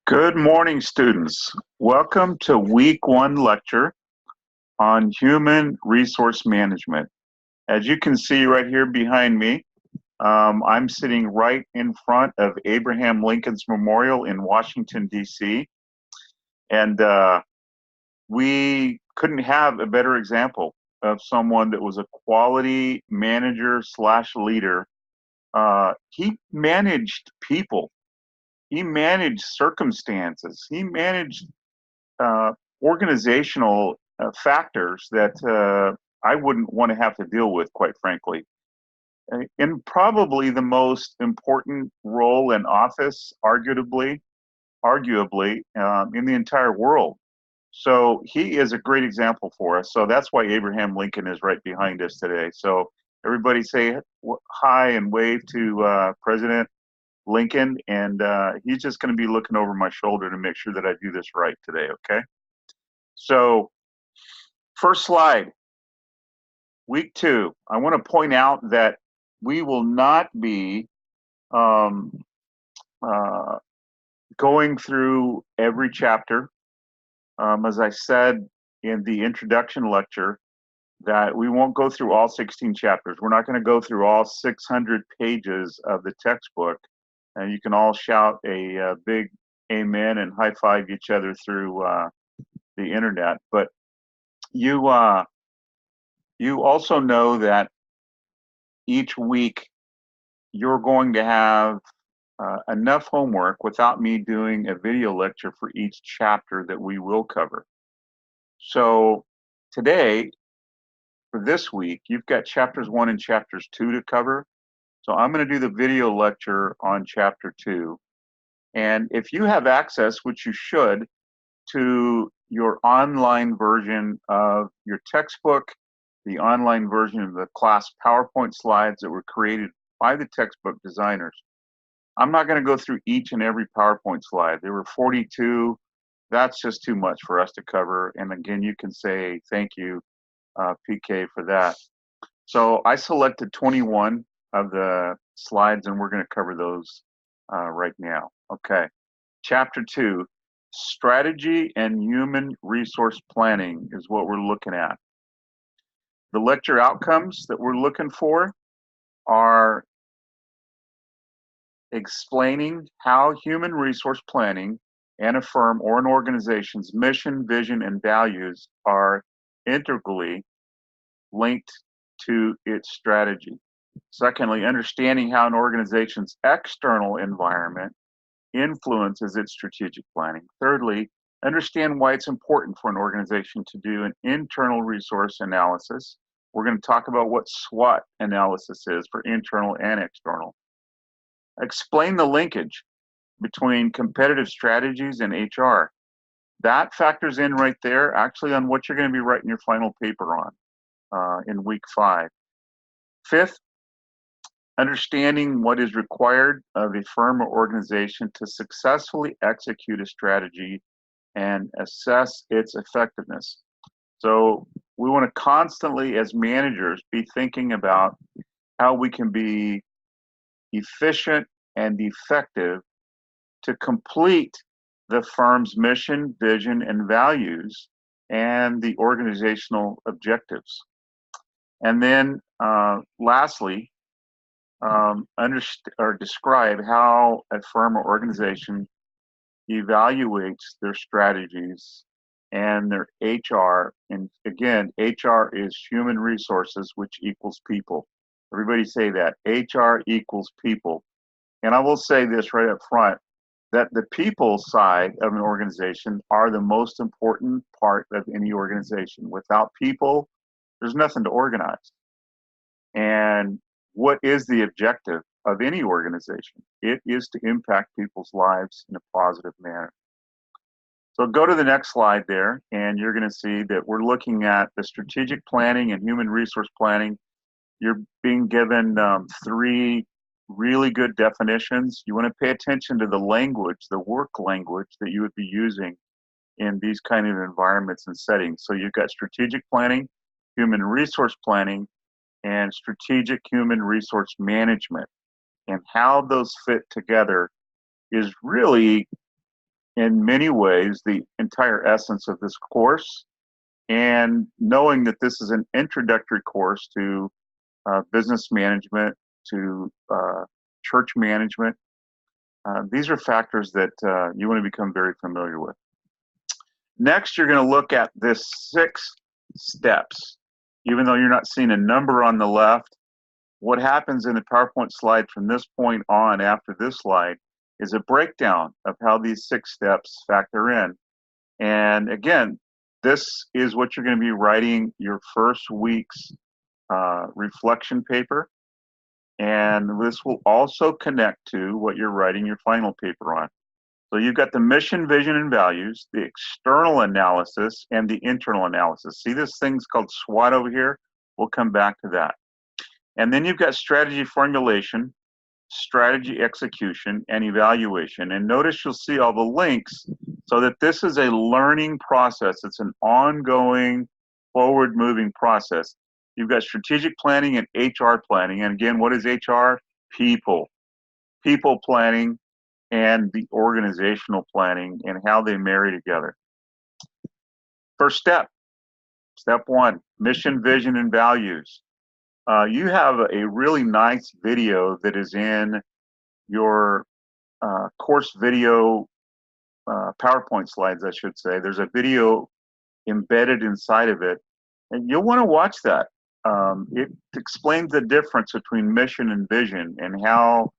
Good morning, students. Welcome to week one lecture on human resource management. As you can see right here behind me, I'm sitting right in front of Abraham Lincoln's Memorial in Washington, D.C. And we couldn't have a better example of someone that was a quality manager slash leader. He managed people. He managed circumstances. He managed organizational factors that I wouldn't want to have to deal with, quite frankly. In probably the most important role in office, arguably, in the entire world. So he is a great example for us. So that's why Abraham Lincoln is right behind us today. So everybody say hi and wave to President Lincoln, and he's just going to be looking over my shoulder to make sure that I do this right today, okay? So first slide, week two. I want to point out that we will not be going through every chapter. As I said in the introduction lecture, that we won't go through all 16 chapters. We're not going to go through all 600 pages of the textbook. And you can all shout a big amen and high five each other through the internet. But you also know that each week you're going to have enough homework without me doing a video lecture for each chapter that we will cover. So today, for this week, you've got chapters 1 and chapters 2 to cover. So I'm going to do the video lecture on chapter 2. And if you have access, which you should, to your online version of your textbook, the online version of the class PowerPoint slides that were created by the textbook designers. I'm not going to go through each and every PowerPoint slide. There were 42. That's just too much for us to cover. And again, you can say thank you, PK, for that. So I selected 21 of the slides, and we're going to cover those right now. Okay. Chapter 2, strategy and human resource planning is what we're looking at. The lecture outcomes that we're looking for are explaining how human resource planning and a firm or an organization's mission, vision, and values are integrally linked to its strategy. Secondly, understanding how an organization's external environment influences its strategic planning. Thirdly, understand why it's important for an organization to do an internal resource analysis. We're going to talk about what SWOT analysis is for internal and external. Explain the linkage between competitive strategies and HR. That factors in right there actually on what you're going to be writing your final paper on in week 5. Fifth, understanding what is required of a firm or organization to successfully execute a strategy and assess its effectiveness. So we want to constantly, as managers, be thinking about how we can be efficient and effective to complete the firm's mission, vision, and values and the organizational objectives. And then lastly, describe how a firm or organization evaluates their strategies and their HR. And again, HR is human resources, which equals people. Everybody say that. HR equals people. And I will say this right up front, that the people side of an organization are the most important part of any organization. Without people, there's nothing to organize. And what is the objective of any organization? It is to impact people's lives in a positive manner. So go to the next slide there, and you're going to see that we're looking at the strategic planning and human resource planning. You're being given 3 really good definitions. You want to pay attention to the language, the work language that you would be using in these kind of environments and settings. So you've got strategic planning, human resource planning, and strategic human resource management. And how those fit together is really in many ways, the entire essence of this course. And knowing that this is an introductory course to business management, to church management, these are factors that you want to become very familiar with. Next, you're going to look at this 6 steps. Even though you're not seeing a number on the left, what happens in the PowerPoint slide from this point on after this slide is a breakdown of how these 6 steps factor in. And again, this is what you're going to be writing your first week's reflection paper. And this will also connect to what you're writing your final paper on. So you've got the mission, vision, and values, the external analysis, and the internal analysis. See this thing's called SWOT over here? We'll come back to that. And then you've got strategy formulation, strategy execution, and evaluation. And notice you'll see all the links so that this is a learning process. It's an ongoing, forward-moving process. You've got strategic planning and HR planning. And again, what is HR? People. People planning and the organizational planning and how they marry together. First step, step 1, mission, vision, and values. You have a really nice video that is in your course video PowerPoint slides, I should say. There's a video embedded inside of it, and you'll want to watch that. It explains the difference between mission and vision and how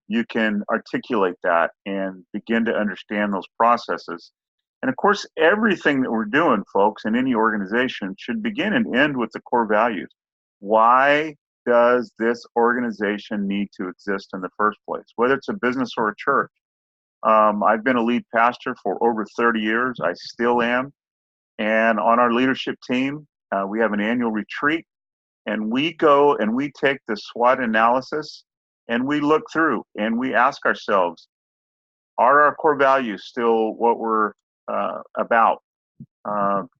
you can articulate that and begin to understand those processes. And of course, everything that we're doing, folks, in any organization should begin and end with the core values. Why does this organization need to exist in the first place, whether it's a business or a church? I've been a lead pastor for over 30 years. I still am. And on our leadership team, we have an annual retreat, and we go and we take the SWOT analysis and we look through and we ask ourselves, are our core values still what we're about?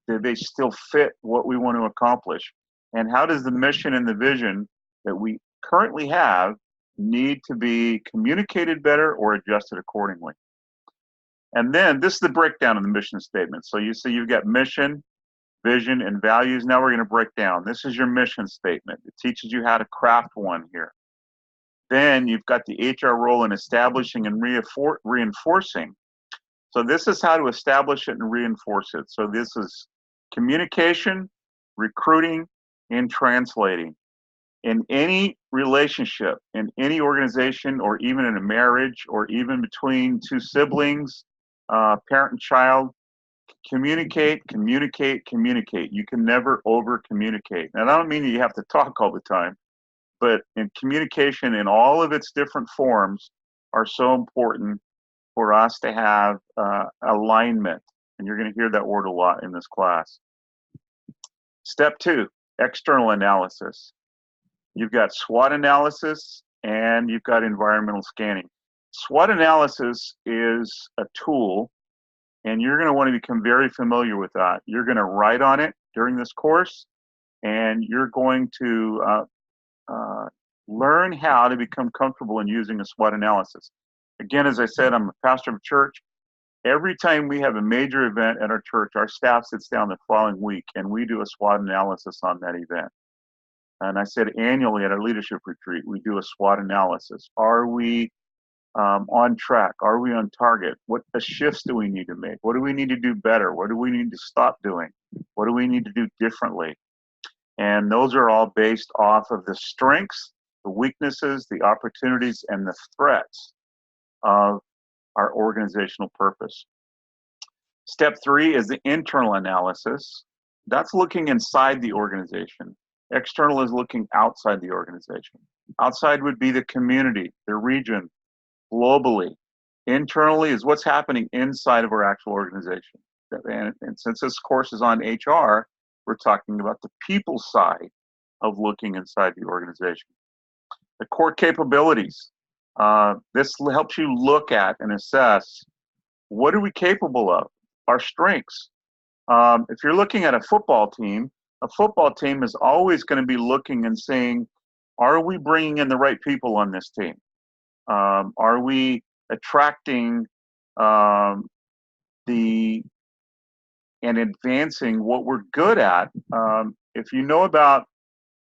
Do they still fit what we want to accomplish? And how does the mission and the vision that we currently have need to be communicated better or adjusted accordingly? And then this is the breakdown of the mission statement. So you see you've got mission, vision, and values. Now we're going to break down. This is your mission statement. It teaches you how to craft one here. Then you've got the HR role in establishing and reinforcing. So this is how to establish it and reinforce it. So this is communication, recruiting, and translating. In any relationship, in any organization, or even in a marriage, or even between two siblings, parent and child, communicate, communicate, communicate. You can never over-communicate. And I don't mean that you have to talk all the time, but in communication in all of its different forms are so important for us to have alignment. And you're going to hear that word a lot in this class. Step 2, external analysis. You've got SWOT analysis and you've got environmental scanning. SWOT analysis is a tool, and you're going to want to become very familiar with that. You're going to write on it during this course, and you're going to learn how to become comfortable in using a SWOT analysis. Again, as I said, I'm a pastor of a church. Every time we have a major event at our church, our staff sits down the following week, and we do a SWOT analysis on that event. And I said annually at our leadership retreat, we do a SWOT analysis. Are we on track? Are we on target? What shifts do we need to make? What do we need to do better? What do we need to stop doing? What do we need to do differently? And those are all based off of the strengths, the weaknesses, the opportunities, and the threats of our organizational purpose. Step 3 is the internal analysis. That's looking inside the organization. External is looking outside the organization. Outside would be the community, the region, globally. Internally is what's happening inside of our actual organization. And since this course is on HR, we're talking about the people side of looking inside the organization. The core capabilities. This helps you look at and assess, what are we capable of? Our strengths. If you're looking at a football team is always going to be looking and saying, are we bringing in the right people on this team? Are we attracting the and advancing what we're good at. If you know about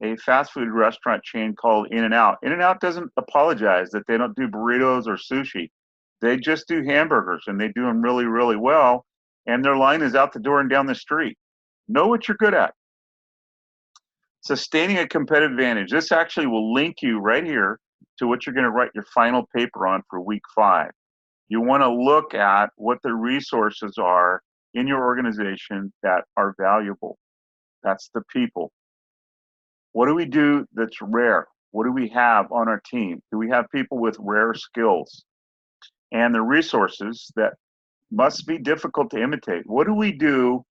a fast food restaurant chain called In-N-Out, In-N-Out doesn't apologize that they don't do burritos or sushi. They just do hamburgers, and they do them really, really well. And their line is out the door and down the street. Know what you're good at. Sustaining a competitive advantage. This actually will link you right here to what you're going to write your final paper on for week 5. You want to look at what the resources are in your organization that are valuable. That's the people. What do we do that's rare? What do we have on our team? Do we have people with rare skills? And the resources that must be difficult to imitate. What do we do,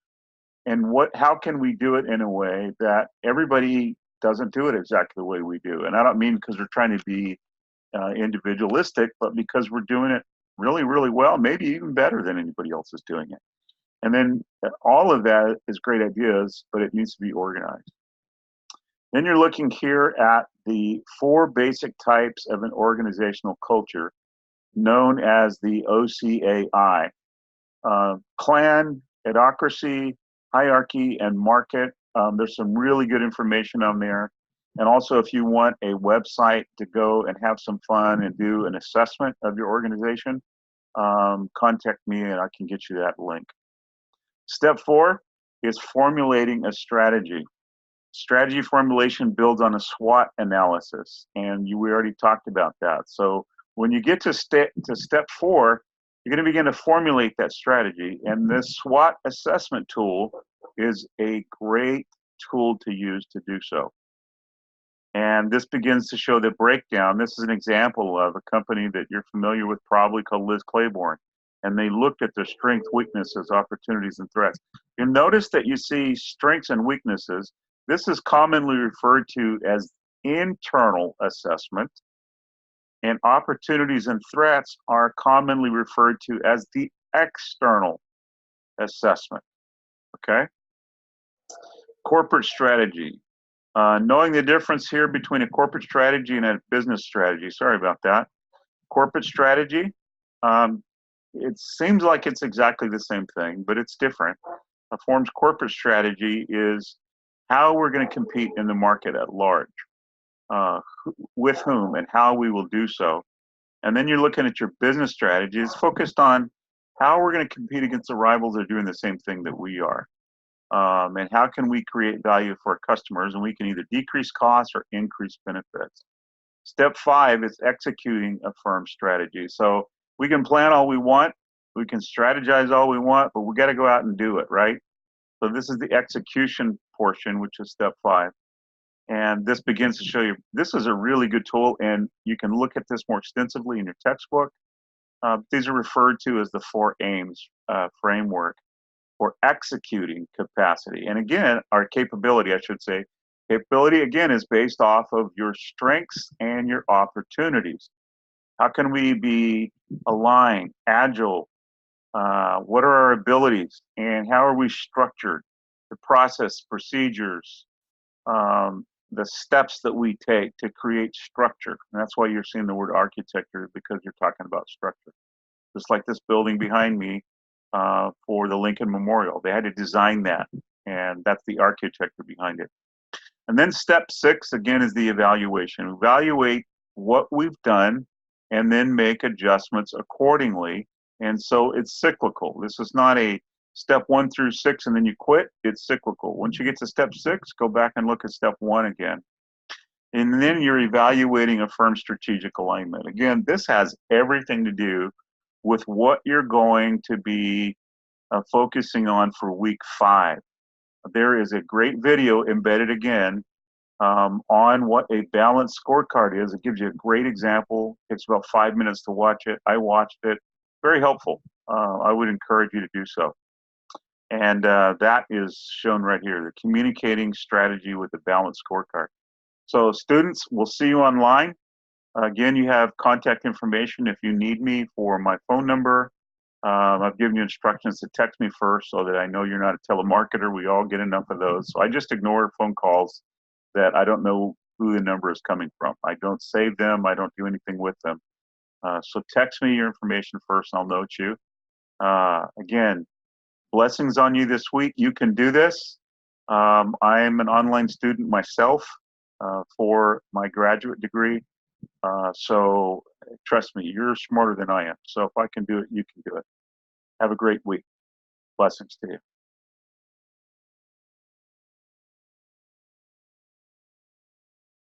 and how can we do it in a way that everybody doesn't do it exactly the way we do? And I don't mean because we're trying to be individualistic, but because we're doing it really, really well, maybe even better than anybody else is doing it. And then all of that is great ideas, but it needs to be organized. Then you're looking here at the 4 basic types of an organizational culture known as the OCAI. Clan, adocracy, hierarchy, and market. There's some really good information on there. And also, if you want a website to go and have some fun and do an assessment of your organization, contact me and I can get you that link. Step 4 is formulating a strategy. Strategy formulation builds on a SWOT analysis, and we already talked about that. So when you get to step 4, you're going to begin to formulate that strategy, and this SWOT assessment tool is a great tool to use to do so. And this begins to show the breakdown. This is an example of a company that you're familiar with, probably, called Liz Claiborne. And they looked at their strengths, weaknesses, opportunities, and threats. You'll notice that you see strengths and weaknesses. This is commonly referred to as internal assessment, and opportunities and threats are commonly referred to as the external assessment. Okay? Corporate strategy. Knowing the difference here between a corporate strategy and a business strategy. Sorry about that. Corporate strategy, it seems like it's exactly the same thing, but it's different. A firm's corporate strategy is how we're going to compete in the market at large, with whom and how we will do so. And then you're looking at your business strategy. It's focused on how we're going to compete against the rivals that are doing the same thing that we are. And how can we create value for our customers, and we can either decrease costs or increase benefits. Step 5 is executing a firm strategy. So we can plan all we want, we can strategize all we want, but we got to go out and do it, right? So this is the execution portion, which is step 5. And this begins to show you, this is a really good tool, and you can look at this more extensively in your textbook. These are referred to as the 4 aims framework for executing capacity. And again, our capability, I should say, capability again is based off of your strengths and your opportunities. How can we be aligned, agile? What are our abilities, and how are we structured? The process, procedures, the steps that we take to create structure. And that's why you're seeing the word architecture, because you're talking about structure. Just like this building behind me for the Lincoln Memorial. They had to design that, and that's the architecture behind it. And then step 6, again, is the evaluation. Evaluate what we've done and then make adjustments accordingly. And so it's cyclical. This is not a step 1 through 6 and then you quit. It's cyclical. Once you get to step 6, go back and look at step 1 again. And then you're evaluating a firm's strategic alignment. Again, this has everything to do with what you're going to be focusing on for week 5. There is a great video embedded again on what a balanced scorecard is. It gives you a great example. It takes about 5 minutes to watch it. I watched it. Very helpful. I would encourage you to do so. And that is shown right here, the communicating strategy with a balanced scorecard. So students, we'll see you online. Again, you have contact information if you need me for my phone number. I've given you instructions to text me first so that I know you're not a telemarketer. We all get enough of those. So I just ignore phone calls that I don't know who the number is coming from. I don't save them. I don't do anything with them. So text me your information first and I'll note you. Again, blessings on you this week. You can do this. I am an online student myself for my graduate degree. So trust me, you're smarter than I am. So if I can do it, you can do it. Have a great week. Blessings to you.